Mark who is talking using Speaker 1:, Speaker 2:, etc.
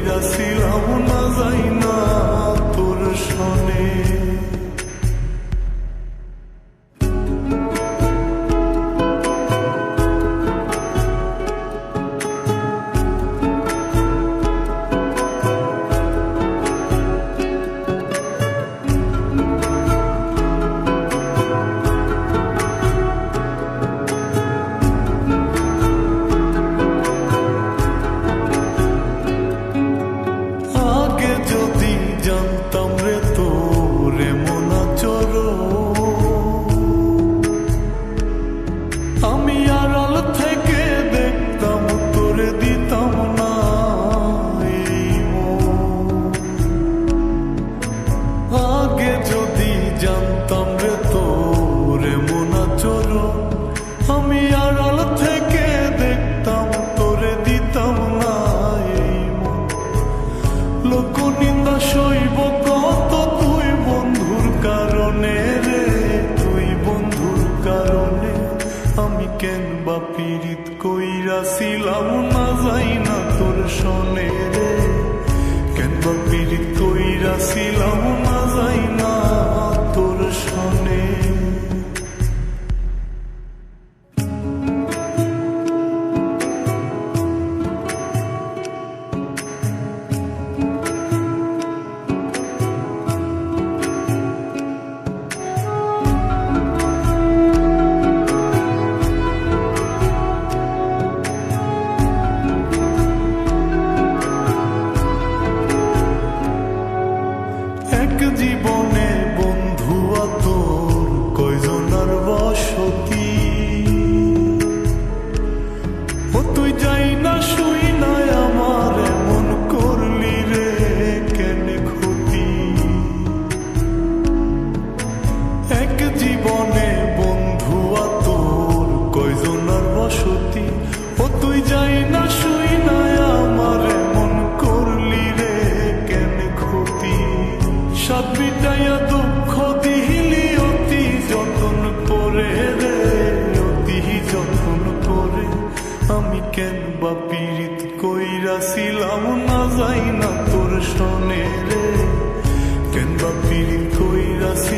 Speaker 1: কইরাছিলাম না যাই না তোর সনে। আমি আড়াল থেকে দেখতাম তোরে দিতাম না এই মন। আগে যদি জানতাম রে তোরে মনা চোর, আমি আড়াল থেকে দেখতাম তোরে দিতাম না এই মন। লোক নিন্দা সইব কত তুই বন্ধুর কারণে রে, তুই বন্ধুর কারণে। আমি কেন বা পীড়িত কইরাছিলাম না যাই না তোর সনে রে, কেন বা পীড়িত কইরাছিলাম না যাই না তোর সনে। জীবনে বন্ধু তোর কয়জনার বসতি, ও তুই যাই না শুই না আমার এমন করলি রে কেন ক্ষতি। এক জীবনে বন্ধু তোর কয়জনার বসতি, ও তুই যাই না শুই না আমার এমন করলি রে কেন ক্ষতি। সাত বিটাইয়া দুঃখ দিলি অতি যতন করে রে, অতি যতন করে। আমি কেন বা পীড়িত কইরাছিলাম না যাই না তোর সনে রে, কেন বা পীড়িত কইরাছিলাম